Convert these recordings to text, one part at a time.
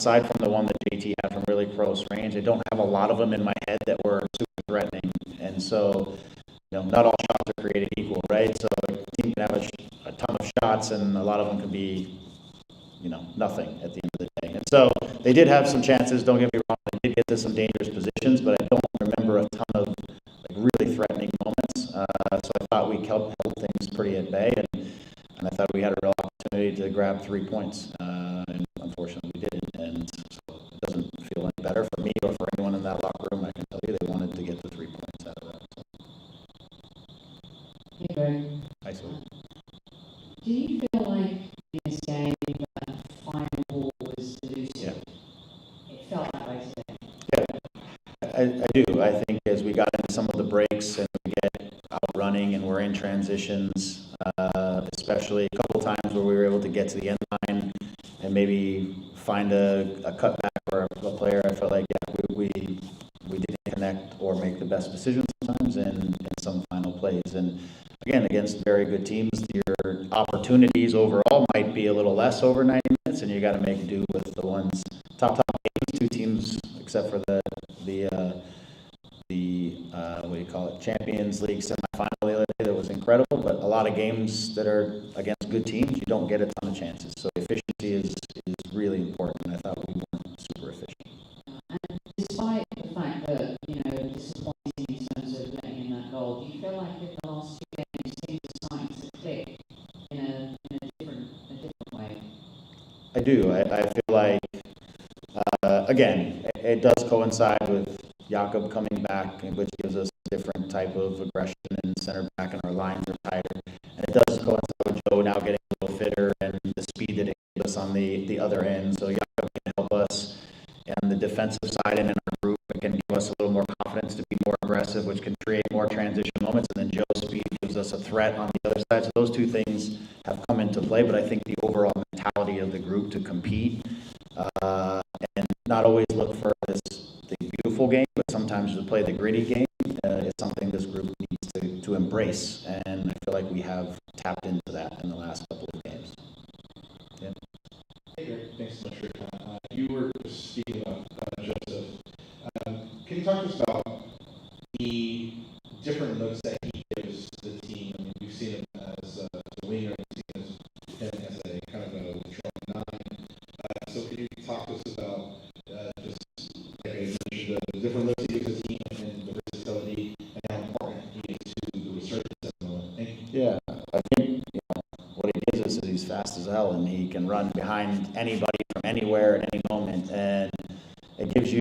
aside from the one that JT had from really close range, I don't have a lot of them in my head that were super threatening. And so, not all shots are created equal, right? So a team can have a ton of shots, and a lot of them can be, nothing at the end of the day. And so they did have some chances. Don't get me wrong; they did get to some dangerous positions, but I don't remember a ton of really threatening moments. So I thought we held things pretty at bay, and I thought we had a real opportunity to grab 3 points, and unfortunately we didn't. And so it doesn't feel any better for me or for anyone in that locker room. I can tell you they wanted to get the 3 points out of that. So. Hey, Greg. Hi, Sue. Do you feel like in this game that final ball was elusive? Yeah. It felt that way today. Yeah, I do. I think as we got into some of the breaks and we get out running and we're in transitions, especially a couple times where we were able to get to the end line and maybe find a cutback or a player, I felt like, we didn't connect or make the best decisions sometimes in some final plays. And again, against very good teams, your opportunities overall might be a little less over 90 minutes, and you got to make do with the ones top games. Two teams, except for the what do you call it, Champions League semifinal the other day, that was incredible. But a lot of games that are against good teams, you don't get a ton of chances. So efficiency is really important. I thought we weren't super efficient. And despite the fact that, disappointing in terms of letting in that goal, do you feel like in the last 2 games things are starting to click in a different way? I do. I feel like, again, it does coincide with Jakob coming back, which gives us a different type of aggression in center back, and our lines are tighter. And it does coincide with Joe now getting a little fitter and the speed that it gives us on the other end. So Jakob can help us on the defensive side and in our group. It can give us a little more confidence to be more aggressive, which can create more transition moments. And then Joe's speed gives us a threat on the other side. So those two things have come into play. But I think the overall mentality of the group to compete and not always look for the beautiful game, but sometimes to play the gritty game is something this group needs to embrace. And I feel like we have tapped into that in the last couple of games. Yeah. Hey, Greg, thanks so much for your time. You were speaking about Joseph. Can you talk to us about the different looks that he gives the team? I mean, we've seen him as a winger, we've seen him as a kind of a withdrawing nine. So can you talk to us about just, like I mentioned, the different looks he gives the team and the versatility and how important he is to the resurgence at the moment? Thank you. Yeah, I think what he gives us is he's fast as hell, and he can run behind anybody from anywhere at any moment, and it gives you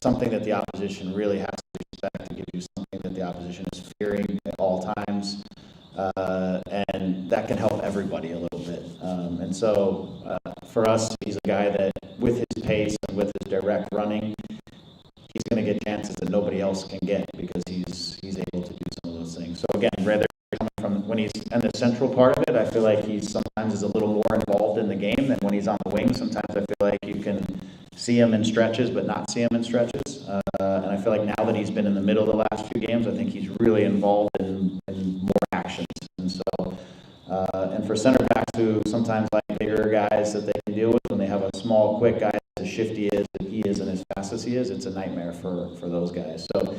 something that the opposition really has to respect. It gives you something that the opposition is fearing at all times, and that can help everybody a little bit. And so for us, he's a guy that, with his pace and with his direct running, he's going to get chances that nobody else can get because he's able to do some of those things. So again, rather coming from when he's in the central part of it, I feel like he sometimes is a little more involved in the game than when he's on the wing. Sometimes I feel like you can see him in stretches but not see him in stretches. And I feel like now that he's been in the middle of the last few games, I think he's really involved in more actions. And so, and for center backs who sometimes like bigger guys that they can deal with, when they have a small, quick guy as shifty as he is and as fast as he is, it's a nightmare for those guys. So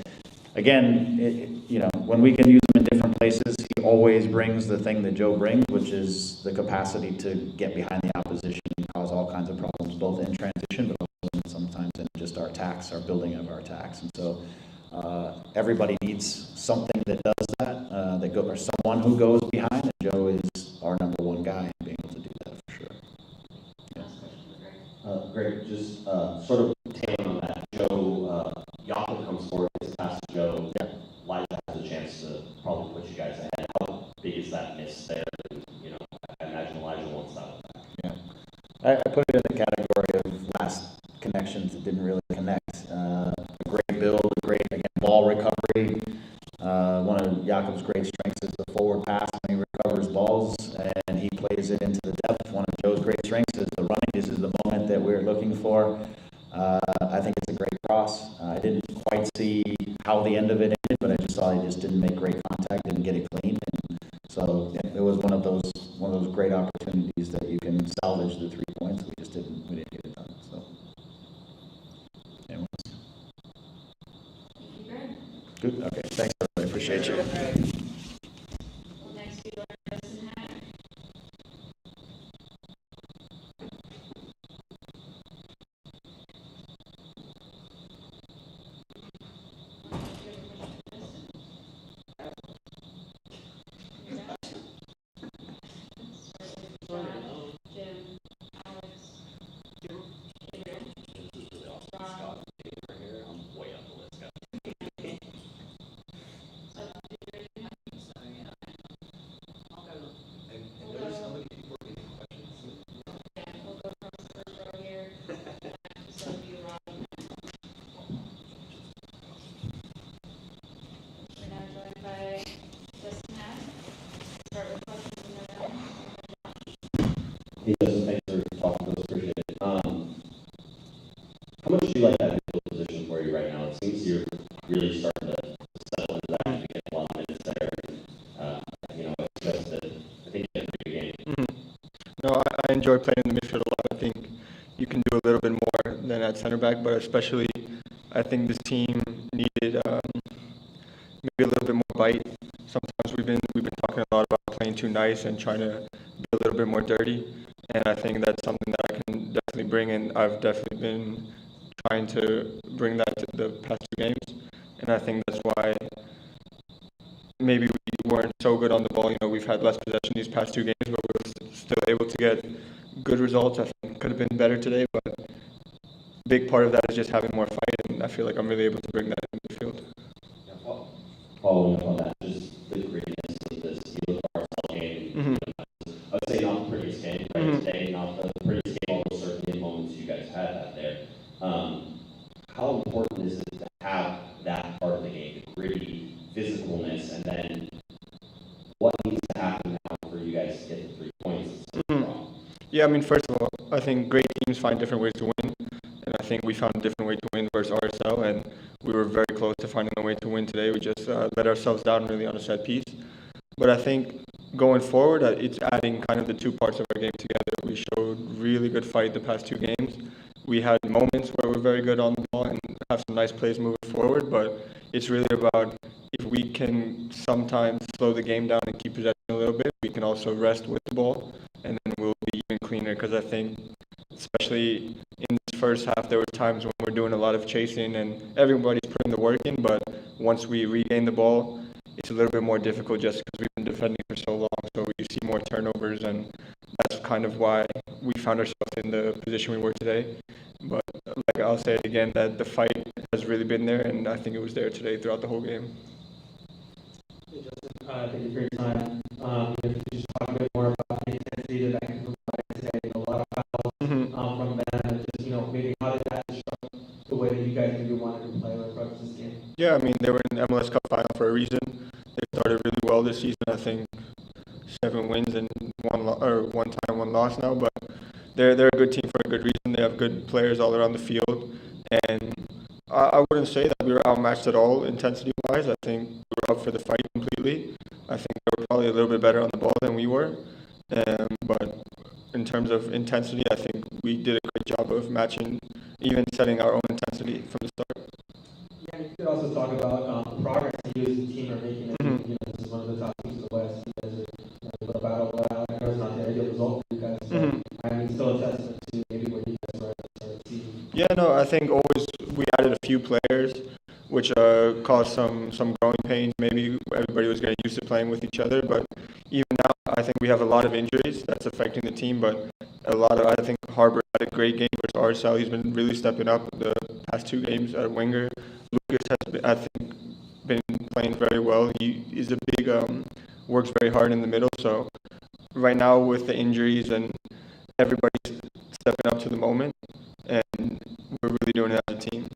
again, when we can use him in different places, he always brings the thing that Joe brings, which is the capacity to get behind the opposition and cause all kinds of problems, both in transition, but also sometimes in just our attacks, our building of our attacks. And so everybody needs something that does that, or someone who goes behind, and Joe is our number one guy in being able to do that for sure. Yeah. Greg, just sort of tailing on that, Joe, Jakob comes forward, gets past Joe. Yeah. Elijah has a chance to probably put you guys ahead. How big is that miss there? I imagine Elijah wants that one back. Yeah. I put it in the category of last connections that didn't really connect. A great build, great, again, ball recovery. One of Jakob's great strengths is the forward pass when he recovers balls, and he plays it into the depth. One of Joe's great strengths is the running. This is the moment that we're looking for. I think it's a great cross. I didn't quite see how the end of it ended, but I just saw he just didn't make great contact, didn't get it clean. And so it was one of those great opportunities that you can salvage the 3 points. We just didn't get it. Good, okay, thanks, everybody, appreciate you. Well, next we learn Justin Hatter. Jim, Alex, Rob. I'm way up the list, guys. We'll go from the first row here. So you, Rob. We're now joined by Justin Hatter. Start with questions in the room. Hey, Justin, thanks for talking to us, appreciate it. How much do you like that middle position for you right now? It seems you're really starting to settle into that, you get a lot of minutes there. It's just that I think you had a pretty good game. No, I enjoy playing in the midfield a lot. I think you can do a little bit more than at center back, but especially I think this team needed maybe a little bit more bite. Sometimes we've been talking a lot about playing too nice and trying to be a little bit more dirty, and I think that's something that I can definitely bring, and I've definitely been trying to bring that to the past two games, and I think that's why maybe we weren't so good on the ball. We've had less possession these past two games, but we were still able to get good results. I think could have been better today, but a big part of that is just having more fight, and I feel like I'm really able to bring that in the field. Yeah, following up on that, just the grittiness of this Steelers RSL game. Mm-hmm. I would say not the prettiest game, right? Mhm. Today, not the prettiest game, although certainly moments you guys had that there. How important is it to have that part of the game, the gritty physicalness, and then what needs to happen now for you guys to get the 3 points? Mhm. Yeah, I mean, first of all, I think great teams find different ways to win, and I think we found a different way to win versus RSL, and we were very close to finding a way to win today. We just let ourselves down really on a set piece. But I think going forward, it's adding kind of the two parts of our game together. We showed really good fight the past two games. We had moments where we're very good on the ball and have some nice plays moving forward, but it's really about if we can sometimes slow the game down and keep possession a little bit, we can also rest with the ball, and then we'll be even cleaner, because I think, especially in this first half, there were times when we're doing a lot of chasing and everybody's putting the work in, but once we regain the ball, it's a little bit more difficult just because we've been defending for so long, so you see more turnovers, and that's kind of why we found ourselves in the position we were today. But like I'll say it again, that the fight has really been there, and I think it was there today throughout the whole game. Hey Justin, thank you for your time. If you just talk a bit more about the intensity that can provide today, a lot of fouls from them, and just maybe how did that disrupt the way that you guys maybe wanted to play or approach this game? Yeah, I mean, they were in the MLS Cup final for a reason. They started really well this season. I think 7 wins and one time, 1 loss now, but they're a good team for a good reason. They have good players all around the field, and I wouldn't say that we were outmatched at all intensity-wise. I think we were up for the fight completely. I think they were probably a little bit better on the ball than we were, but in terms of intensity, I think we did a great job of matching, even setting our own intensity from the start. Yeah, you could also talk about the progress you as a team are making. This is one of the top teams in the West. You guys are a battle royale. I know it's not the ideal result for you guys, so I mean, still a testament to maybe where you guys were at the start of the season. Yeah, no, I think always we added a few players, which caused some growing pains. Maybe everybody was getting used to playing with each other, but even now, I think we have a lot of injuries that's affecting the team. But I think Harbour had a great game versus RSL. He's been really stepping up the past 2 games at winger. Lucas has been, I think, been playing very well. He is a big, works very hard in the middle. So right now with the injuries and everybody's stepping up to the moment, and we're really doing it as a team.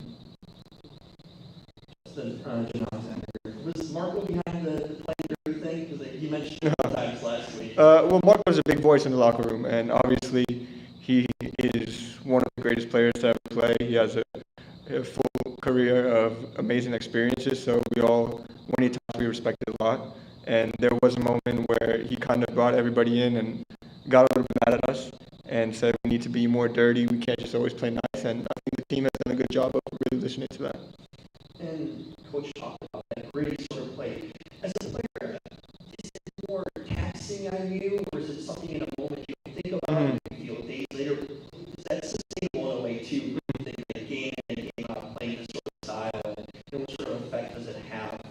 Was Marco behind the playing thing? Because he mentioned it times last week. Well, Marco is a big voice in the locker room, and obviously he is one of the greatest players to ever play. He has a full career of amazing experiences, so when he talks, we respect it a lot. And there was a moment where he kind of brought everybody in and got a little bit mad at us and said we need to be more dirty, we can't just always play nice, and I think the team has done a good job of really listening to that. And Coach talked about that gritty sort of play. As a player, is it more taxing on you, or is it something in a moment you don't think about, and you feel days later? Is that sustainable in a way too? You think the game and game out playing this sort of style, and what sort of effect does it have,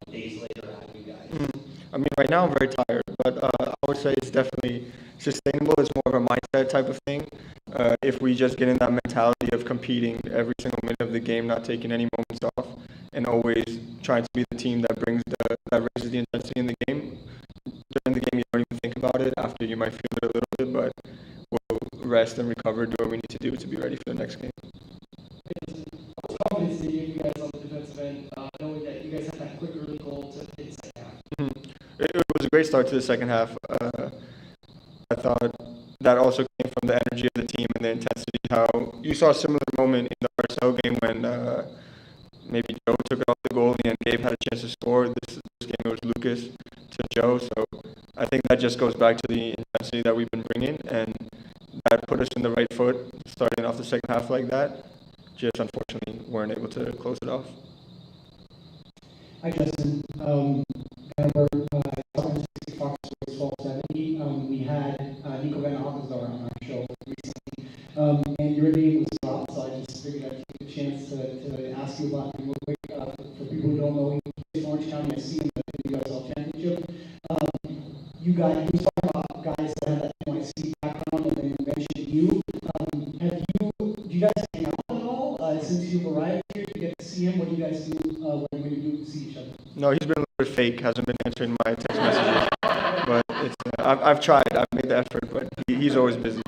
days later on you guys? I mean, right now I'm very tired, but I would say it's definitely sustainable. It's more of a mindset type of thing. If we just get in that mentality of competing every single minute of the game, not taking any moments off, and always trying to be the team that that raises the intensity in the game. During the game, you don't even think about it. After, you might feel it a little bit, but we'll rest and recover, do what we need to do to be ready for the next game. What confidence did you guys on the defensive end, knowing that you guys had that quick early goal to hit the second half? It was a great start to the second half. I thought that also came from the energy of the team and the intensity. How you saw a similar moment in the RSL game when maybe Joe took it off the goalie and Gabe had a chance to score. This game it was Lucas to Joe. So I think that just goes back to the intensity that we've been bringing, and that put us in the right foot starting off the second half like that. Just unfortunately weren't able to close it off. Hi, Justin. Remember, Fox Sports 1270. We had Nico Van Hoffensdorf on our show recently, and your name was dropped, so I just figured I'd take a chance to ask you about him real quick. For people who don't know, he plays in Orange County. I see him in the USL Championship. You was talking about guys that have that NYC background, and then mentioned you. Do you guys hang out at all since you've arrived here? Do you get to see him? What do you guys do when you do see each other? No, he's been a little bit fake. Hasn't been answering my text messages. But it's I've tried. I've made the effort, but he's always busy.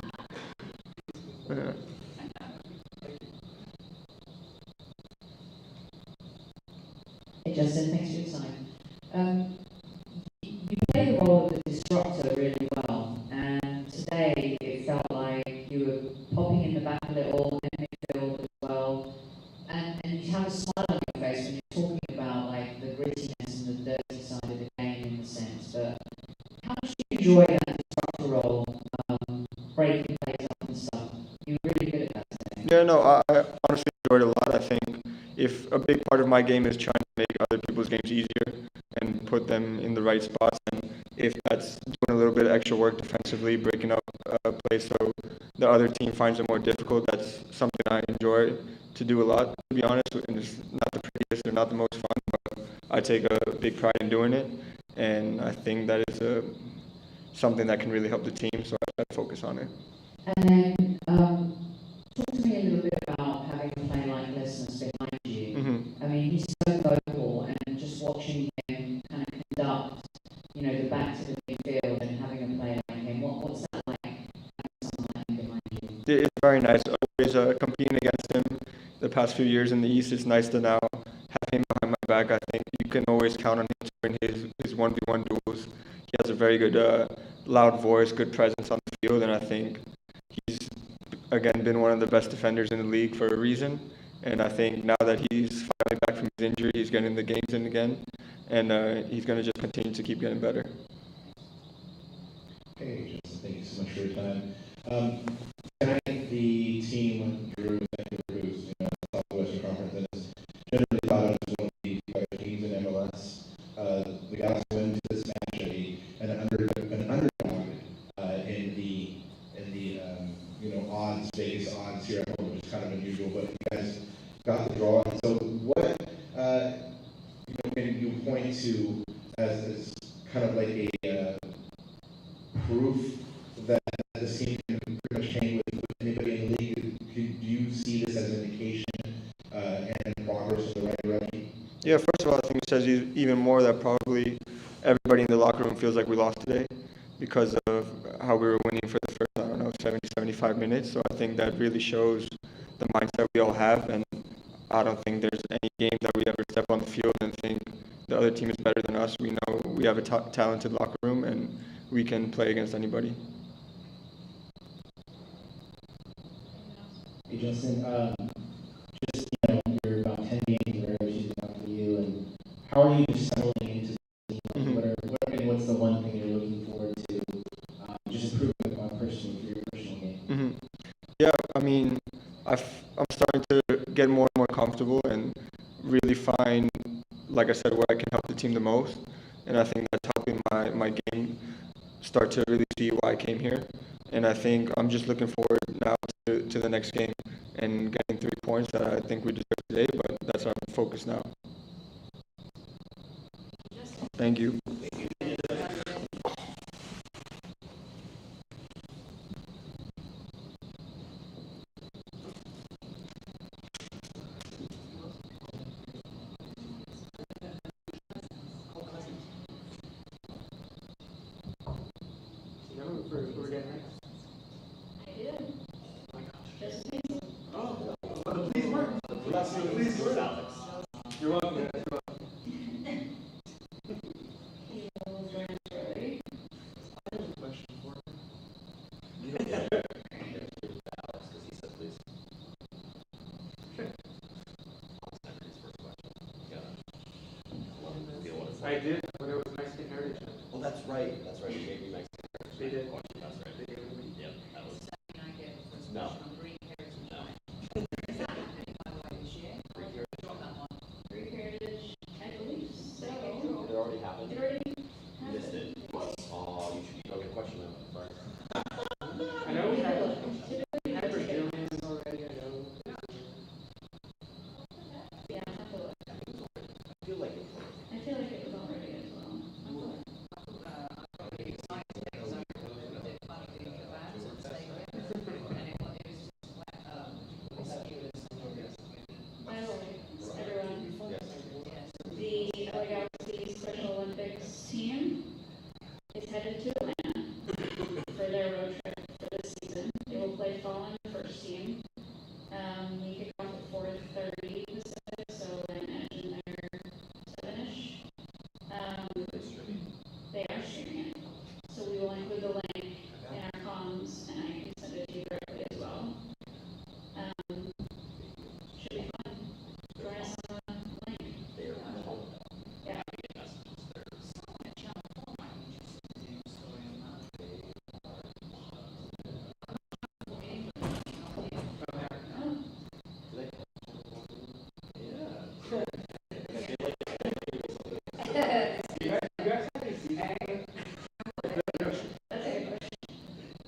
Yeah. Hey Justin, thanks for your time. You play the role of the disruptor really well, and today it felt like you were popping in the back a little, in midfield as well, and you have a smile on your face when you're talking about like the grittiness and the dirty side of the game in the sense, but how much do you enjoy that disruptor role, breaking plays up and stuff? You're really good at that today. Yeah, no, I honestly enjoyed it a lot. I think if a big part of my game is trying to make other people's games easier and put them in the right spots, and if that's doing a little bit of extra work defensively, breaking up plays so the other team finds it more difficult, that's something I enjoy to do a lot, to be honest. And it's not the prettiest or not the most fun, but I take a big pride in doing it, and I think that is something that can really help the team, so I try to focus on it. And then, talk to me a little bit about having a player like Listeners behind you. Mm-hmm. I mean, he's so vocal, and just watching him kind of conduct, the back to the midfield and having a player like him. What's that like, having someone like him behind you? It's very nice. Always competing against him the past few years in the East. It's nice to now have him behind my back. I think you can always count on him to win his 1v1 duels. He has a very good, loud voice, good presence on the field, and I think he's, again, been one of the best defenders in the league for a reason. And I think now that he's finally back from his injury, he's getting the games in again, and he's going to just continue to keep getting better. Hey, Justin, thank you so much for your time. Tonight, the team drew Vancouver, who's in the Southwestern Conference, and is generally thought of as one of the better teams in MLS. The Galaxy went into this match an underdog in the odds, Vegas odds here at home, which is kind of unusual, but you guys got the draw. And so what can you point to as kind of like a proof that this team can pretty much hang with anybody in the league? Do you see this as an indication and progress in the right direction? Yeah, first of all, I think it says even more that probably everybody in the locker room feels like we lost today because of how we were winning for the first, 70, 75 minutes. So I think that really shows the mindset we all have, and I don't think there's any game that we ever step on the field and think the other team is better than us. We know we have a talented locker room, and we can play against anybody. Hey Justin, you're about 10 games where she's talking to you, and how are you just settling into the team? Mm-hmm. What's the one thing you're looking forward to just improving upon personally for your personal game? Mm-hmm. Yeah, I mean, I'm starting to get more and more comfortable and really find like I said, where I can help the team the most. And I think that's helping my game start to really see why I came here. And I think I'm just looking forward now to the next game and getting 3 points that I think we deserve today, but that's our focus now. Thank you. You're welcome. I did when it was Mexican Heritage Month. Well, that's right, you gave me Mexican. They did. That's right. They gave it to me. Yep, that was, Something I get was No. on Green Heritage no. Month. Is that happening by the way this year? Greek Heritage. Drop that one. Greek Heritage, I believe so. It already happened. It already You missed it. Oh, you should know the question now, sorry. I know we had Brazilians already, I know. Yeah, I have to look. I feel like it's I feel like it was already as well. I'm really excited because I remember the funny thing about it, stay with it, and it was just mosquitoes. By the way, everyone, Yes. the LA Galaxy Special Olympics team is headed to Atlanta for their road trip for this season. They will play fall in the first team. We kick off at 4:30 Pacific, so I imagine they're 7-ish. They are streaming it. So we will include the link in our comms, and I can send it to you directly as well. Should be fun. Join us on the link. Yeah.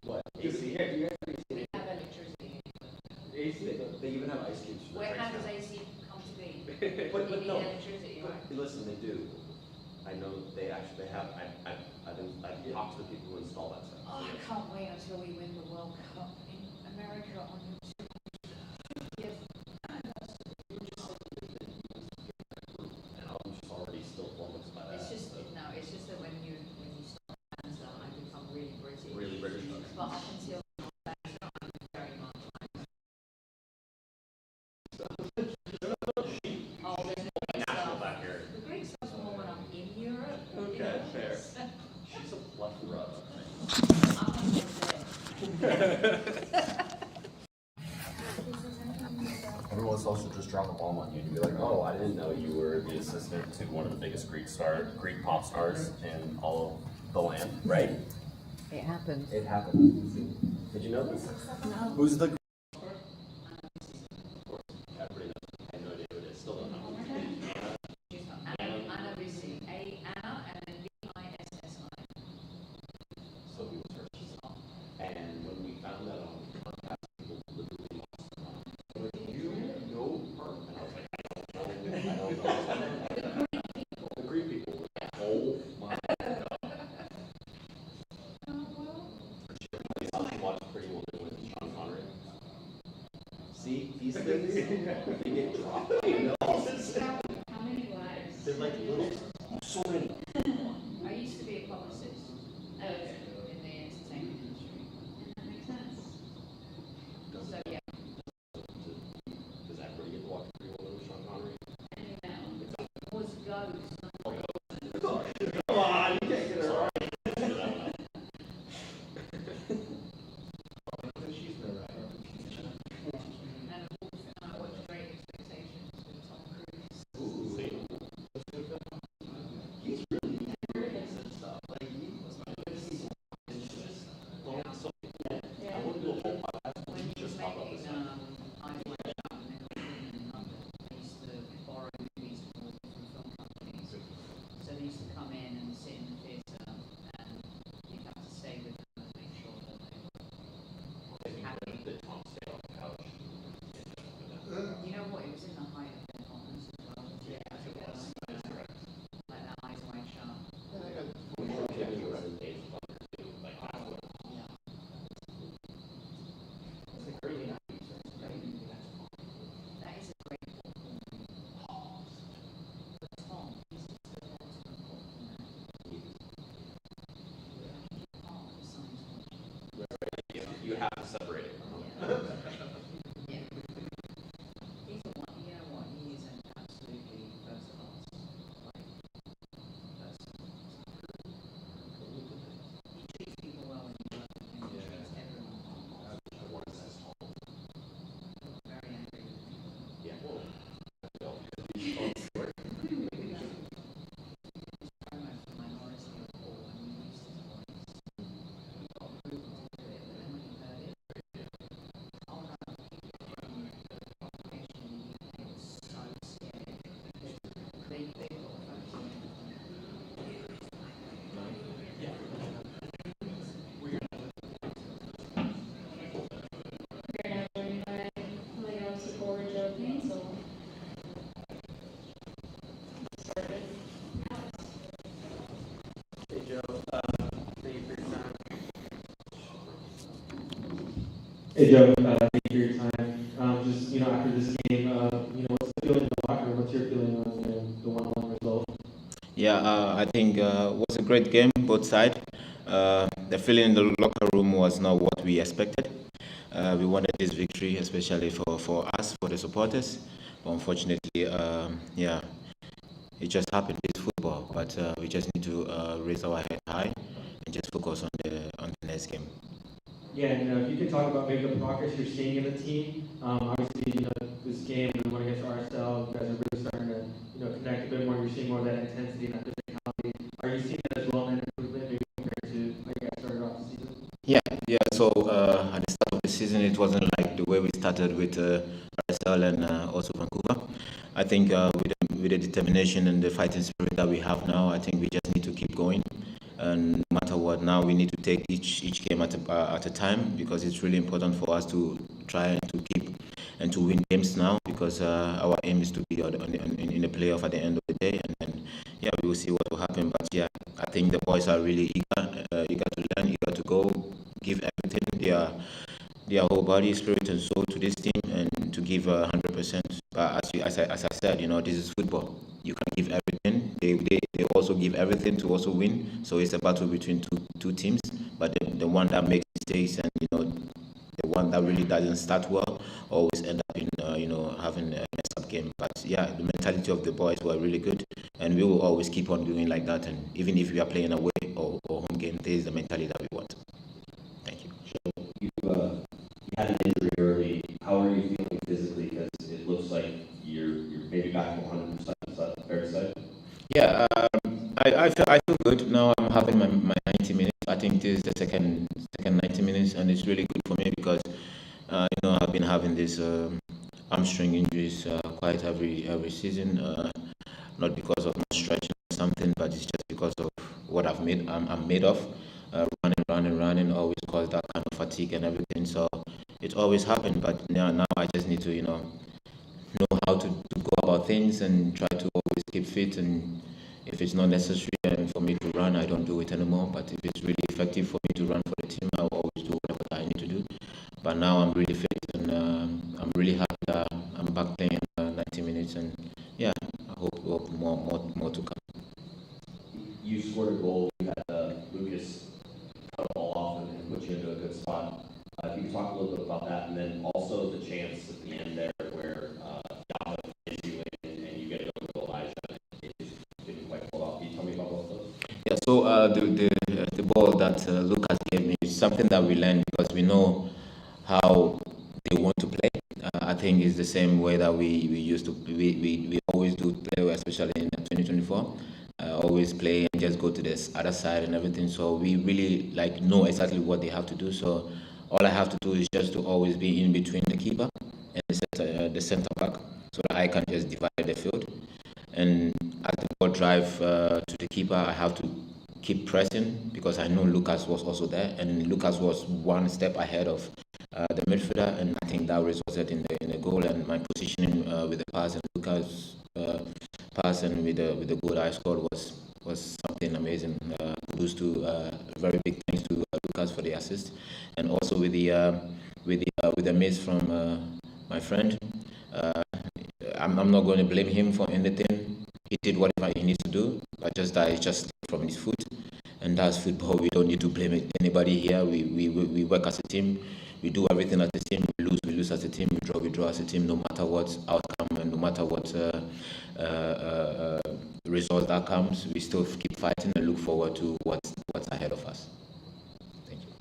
What? AC? We have electricity. They even have ice cubes. for the Where, how drinks does now. AC come to be? But You need no. electricity, right? Listen, they do. I know they actually have, I've talked to the people who install that stuff. Oh, I can't wait until we win the World Cup in America on your 250th. And I'm just already still flummoxed by that. It's just, so. no, it's just that when you start answer, I become really British. Really British. But up until that time, I'm very much like, oh, there's no Greek Natural stuff. back here. The Greek stuff's more when I'm in Europe. Okay, fair. She's a plethora. I'm not there. Everyone's also just drop a bomb on you and be like, oh, I didn't know you were the assistant to one of the biggest Greek pop stars in all of the land, right? It happens. It happened. Did you know this? No. Who's the Everybody knows. I have no idea who it is. Still don't know. She's not Anna Vissi. Anna and then Vissi. So he was her. And when we found that on podcast, people literally lost their mind. They were like, you know her? And I was like, I don't know. The Greek people were like, oh my god. I watched Pretty Woman with Sean Connery. See, these things, they get dropped. I know. How many lives? They're like little, so many. I used to be a publicist Okay, in the entertainment industry. that makes sense. So yeah, Does everybody get to watch Pretty Woman with Sean Connery? No. it was Ghost. Come on, you can't get it right. She's been right. And also, I watched Great Expectations with Tom Cruise. Ooh, he's really good at stuff. Like, he's so, Yeah. I wouldn't do a whole podcast, When he just was talk about this making stuff. I Went Up and then in London, I used to borrow movies from film companies. it was in the height of their comments as well. Yeah, I think it was. Like that eyes wide shut. Yeah. That is a great ball. But Tom, this is the ultimate compliment. Oh, the sign's You have to separate it. yeah. He's the one, you know what, he is an absolutely first class, like, person. He treats people well when he works with him, he treats everyone well. Very angry with me. Yeah. Promo for minority of Paul when he used his voice. He got approval to do it, but then when he heard it, oh no, education in the UK was so scary. They got folks in. We're now joined by Legacy forward Joe Painzel. Started. Hey Joe, thank you for your time. Hey Joe, thank you for your time. Just, after this game, what's the feeling in the locker room? What's your feeling on, the 1-1 result? Yeah, I think it was a great game, both sides. The feeling in the locker room was not what we expected. We wanted this victory, especially for us, for the supporters. But unfortunately, yeah, it just happened. It's football, but we just need to raise our head high and just focus on the next game. Yeah, and if you could talk about maybe the progress you're seeing in the team. Obviously, this game and the one against RSL, you guys are really starting to, connect a bit more. You're seeing more of that intensity and that physicality. Are you seeing that as well in improvement, maybe compared to how you guys started off the season? Yeah. So at the start of the season, it wasn't like the way we started with RSL and also Vancouver. I think with the determination and the fighting spirit that we have now, I think we just need to keep going. And no matter what, now we need to take each game at a time, because it's really important for us to try and to keep and to win games now, because our aim is to be in the playoff at the end of the day, and then we will see what will happen. But yeah, I think the boys are really eager to learn, eager to go, give everything, their whole body, spirit, and soul to this team, and to give 100%. But as I said, this is football. You can give everything. They also give everything to also win. So it's a battle between two teams. But the one that makes mistakes and the one that really doesn't start well always end up in having a messed up game. But yeah, the mentality of the boys were really good, and we will always keep on doing like that. And even if we are playing away or home game, this is the mentality that we want. Thank you. You had an injury early. How are you feeling physically? Because it looks like you're maybe back to 100%. Is that fair to say? Yeah, I feel good now. I'm having my 90 minutes. I think this is the second 90 minutes, and it's really good for me because I've been having this hamstring injuries quite every season. Not because of my stretching or something, but it's just because of what I'm made of. Running always cause that kind of fatigue and everything. So it always happened, but now I just need to know how to go about things and try to always keep fit. And if it's not necessary and for me to run, I don't do it anymore. But if it's really effective for me to run for the team, I will always do whatever I need to do. But now I'm really fit, and I'm really happy that I'm back playing 90 minutes. And yeah, I hope more to come. You scored a goal. You had Lucas cut the ball off and put you into a good spot. If you could talk a little bit about that, and then also the chance at the end there where Yama hits you and you get it over to Elijah. It just didn't quite pull off. Can you tell me about both those? Yeah, so the ball that Lucas gave me is something that we learned because we know how they want to play. I think it's the same way that we used to we always do play, especially in 2024. Always play and just go to this other side and everything. So we really know exactly what they have to do. So all I have to do is just to always be in between the keeper and the center back, so that I can just divide the field. And as the ball drive to the keeper, I have to keep pressing because I know Lucas was also there, and Lucas was one step ahead of the midfielder, and I think that resulted in the goal. And my positioning with the pass and Lucas pass and with the goal I scored was something amazing. Kudos to very big thanks to Lucas for the assist, and also with the miss from my friend. I'm not going to blame him for anything. He did whatever he needs to do, but just that it's just from his foot, and that's football. We don't need to blame anybody here. We work as a team. We do everything as a team. We lose as a team. We draw as a team. No matter what outcome and no matter what result that comes, we still keep fighting and look forward to what's ahead of us. Thank you.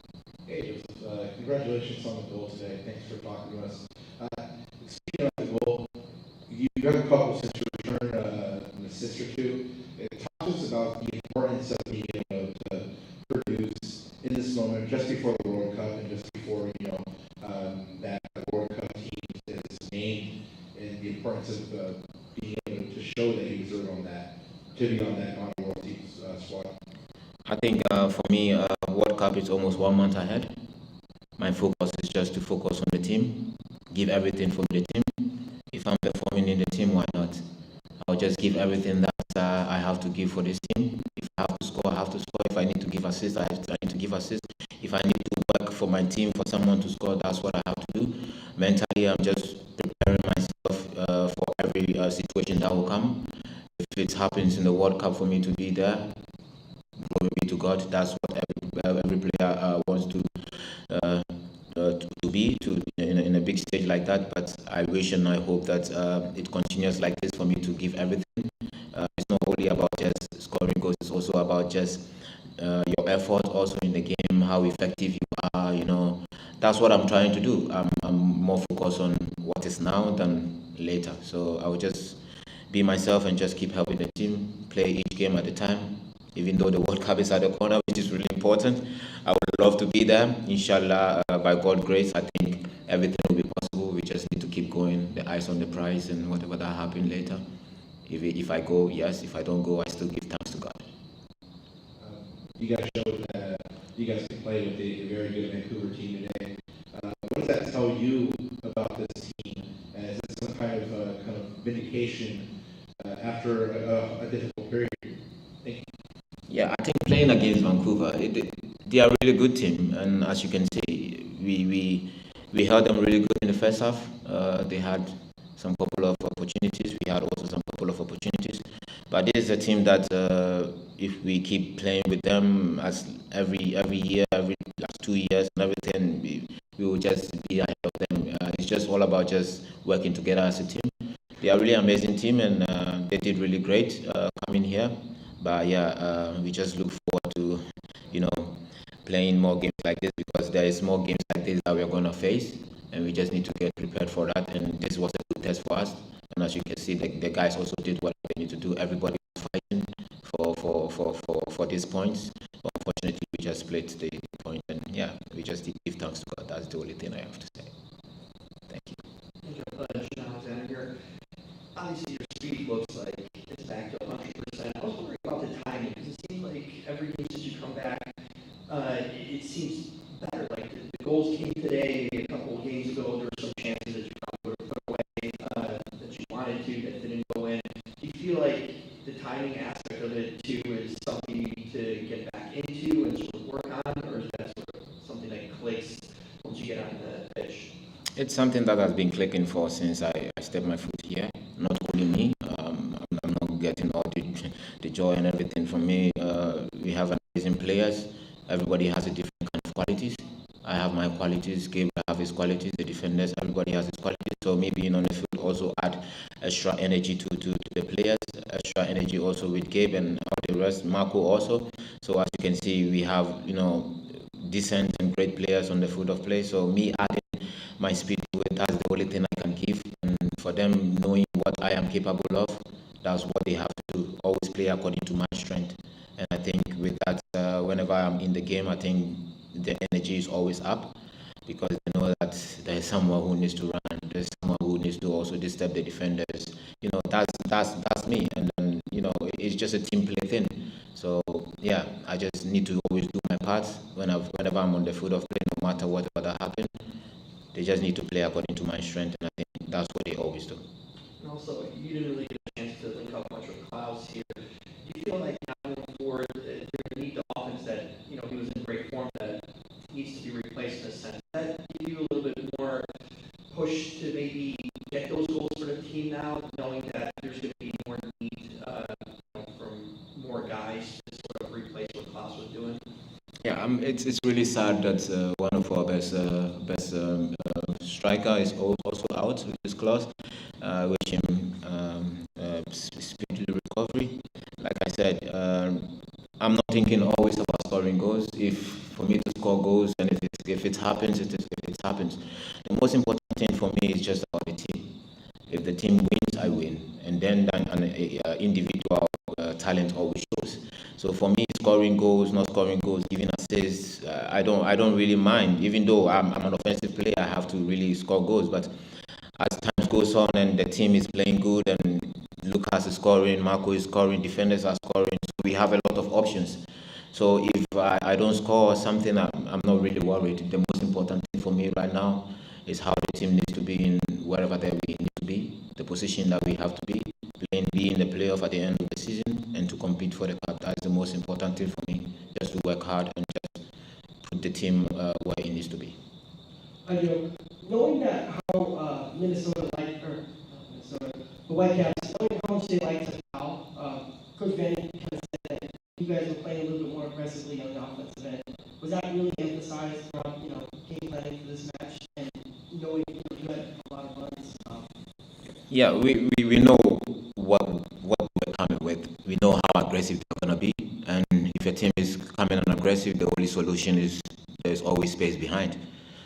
Hey, Joseph, congratulations on the goal today. Thanks for talking to us. Speaking of the goal, you got a couple since your return, an assist or two. Talk to us about the importance of being able to produce in this moment, just before the World Cup and just before that World Cup team is named, and the importance of being able to show that you deserve on that, to be on that World Team squad. I think for me, World Cup is almost 1 month ahead. My focus is just to focus on the team, give everything for the team. If I'm performing in the team, why not? I'll just give everything that I have to give for this team. If I have to score, I have to score. If I need to give assists, I need to give assists. If I need to work for my team, for someone to score, that's what I have to do. Mentally, I'm just preparing myself for every situation that will come. If it happens in the World Cup for me to be there, glory be to God. That's what every player wants to be in a big stage like that. But I wish and I hope that it continues like this for me to give everything. It's not only about just scoring goals, it's also about just your effort also in the game, how effective you are. That's what I'm trying to do. I'm more focused on what is now than later. So I will just be myself and just keep helping the team play each game at a time. Even though the World Cup is at the corner, which is really important, I would love to be there. Inshallah, by God's grace, I think everything will be possible. We just need to keep going, the eyes on the prize, and whatever that happens later. If I go, yes. If I don't go, I still give thanks to God. You guys showed that you guys can play with a very good Vancouver team today. What does that tell you about this team? Is it some kind of vindication after a difficult period? Thank you. Yeah, I think playing against Vancouver, they are a really good team, and as you can see, we held them really good in the first half. They had some couple of opportunities. We had also some couple of opportunities, but this is a team that if we keep playing with them as every year, every last 2 years and everything, we will just be ahead of them. It's just all about just working together as a team. They are really amazing team, and they did really great coming here. But yeah, we just look forward to, playing more games like this, because there is more games like this that we're going to face, and we just need to get prepared for that. And this was a good test for us. And as you can see, the guys also did what they need to do. Everybody was fighting for these points. But unfortunately, we just split the point. And yeah, we just give thanks to God. That's the only thing I have to say. Thank you. Alexander here. Obviously, your speed looks like it's back to 100%. I was wondering about the timing, because it seems like every game since you come back, it seems better. Like the goals came today, maybe a couple of games ago, there were some chances that you probably would have put away that you wanted to that didn't go in. Do you feel like the timing aspect of it too is something you need to get back into and sort of work on, or is that sort of something that clicks once you get on the pitch? It's something that has been clicking for since I stepped my foot here. Not only me, I'm not getting all the joy and everything from me. We have amazing players. Everybody has a different kind of qualities. I have my qualities, Gabe have his qualities, the defenders, everybody has his qualities. So me being on the field also add extra energy to the players, extra energy also with Gabe and all the rest, Marco also. So as you can see, we have, decent and great players on the field of play. So me adding my speed to it, that's the only thing I can give. And for them knowing what I am capable of, that's what they have to do. Always play according to my strength. And I think with that, whenever I'm in the game, I think the energy is always up, because they know that there's someone who needs to run, there's someone who needs to also disturb the defenders. That's me. And then, it's just a team play thing. So yeah, I just need to always do my part whenever I'm on the field of play, no matter whatever that happens. They just need to play according to my strength, and I think that's what they always do. And also, you didn't really get a chance to link up much with Klaus here. Do you feel like now going forward, they're going to need the offense that, he was in great form that needs to be replaced in a sense? Does that give you a little bit more push to maybe get those goals for the team now, knowing that there's going to be more need from more guys to sort of replace what Klaus was doing? Yeah, it's really sad that one of our best striker is also out with this clause. Wish him speedy recovery. Like I said, I'm not thinking always about scoring goals. If for me to score goals, and if it happens, if it happens. The most important thing for me is just about the team. If the team wins, I win, and then an individual talent always shows. So for me, scoring goals, not scoring goals, giving assists, I don't really mind. Even though I'm an offensive player, I have to really score goals. But as time goes on and the team is playing good, and Lucas is scoring, Marco is scoring, defenders are scoring, so we have a lot of options. So if I don't score something, I'm not really worried. The most important thing for me right now is how the team needs to be in wherever that we need to be, the position that we have to be in the playoff at the end of the season, and to compete for the cup. That's the most important thing for me, just to work hard and just put the team where it needs to be. Knowing that how the Whitecaps, knowing how much they like to foul, Coach Van kind of said that you guys were playing a little bit more aggressively on the offensive end. Was that really emphasized throughout, game planning for this match, and knowing you had a lot of runs? Yeah, we know what we're coming with. We know how aggressive they're gonna be, and if a team is coming on aggressive, the only solution is there's always space behind.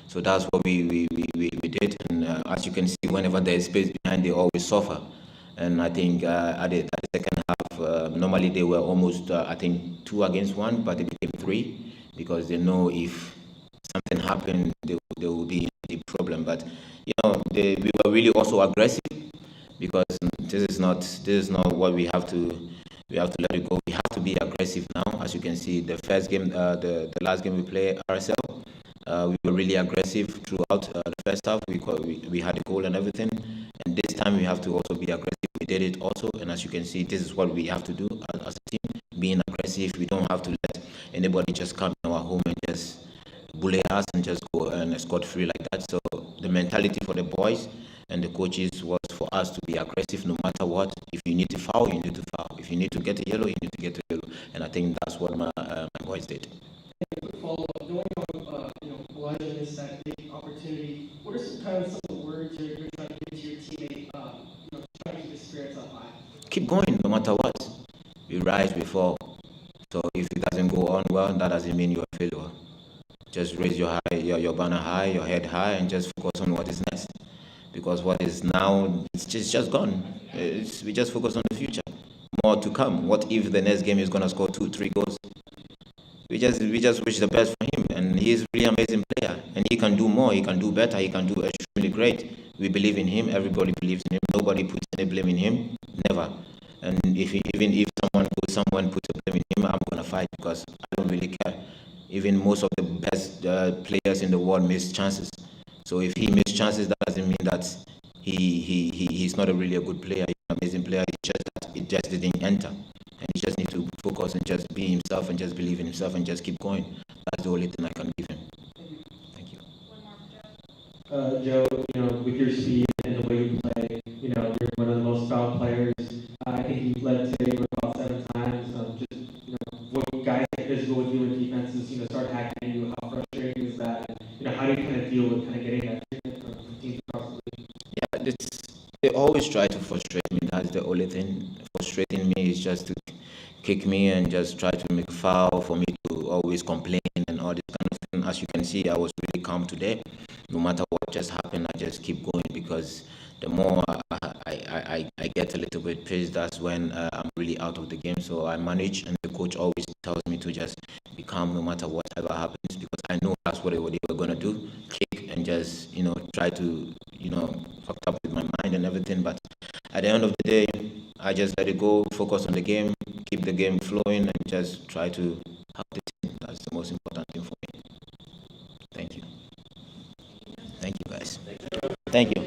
So that's what we did, and as you can see, whenever there's space behind, they always suffer. And I think at the second half, normally they were almost, I think, 2 against 1, but they became 3 because they know if something happened, they will be in a deep problem. But we were really also aggressive, because this is not what we have to let it go. We have to be aggressive now. As you can see, the first game, the last game we played, RSL, we were really aggressive throughout the first half. We had a goal and everything, and this time we have to also be aggressive. We did it also, and as you can see, this is what we have to do as a team, being aggressive. We don't have to let anybody just come in our home and just bully us and just go and scot free like that. So the mentality for the boys and the coaches was for us to be aggressive no matter what. If you need to foul, you need to foul. If you need to get a yellow, you need to get a yellow. And I think that's what my boys did. Follow-up, knowing how Elijah missed that big opportunity, what are some of the words you're trying to give to your teammate, trying to keep the spirits up high? Keep going no matter what. We rise, we fall. So if it doesn't go on well, that doesn't mean you're a failure. Just raise your banner high, your head high, and just focus on what is next. Because what is now, it's just gone. We just focus on the future. More to come. What if the next game is gonna score 2-3 goals? We just wish the best for him, and he's really amazing player, and he can do more, he can do better, he can do extremely great. We believe in him, everybody believes in him, nobody puts any blame in him, never. And even if someone puts a blame in him, I'm gonna fight, because I don't really care. Even most of the best players in the world miss chances. So if he missed chances, that doesn't mean that he's not really a good player. He's an amazing player. It's just that it just didn't enter. And he just needs to focus and just be himself and just believe in himself and just keep going. That's the only thing I can give him. Thank you. Joe, with your speed and the way you play, you're one of the most foul players. I think you led today with about 7 times. What guys get physical with you in defenses, start hacking you. How frustrating is that? And, how do you kind of deal with kind of getting that treatment from teams across the league? Yeah, they always try to frustrate me. That's the only thing. Frustrating me is just to kick me and just try to make foul, for me to always complain and all this kind of thing. As you can see, I was really calm today. No matter what just happened, I just keep going, because the more I get a little bit pissed, that's when I'm really out of the game. So I manage, and the coach always tells me to just be calm no matter whatever happens, because I know that's what they were going to do, kick and just, try to, fuck up with my mind and everything. But at the end of the day, I just let it go, focus on the game, keep the game flowing, and just try to help the team. That's the most important thing for me. Thank you. Thank you, guys. Thank you.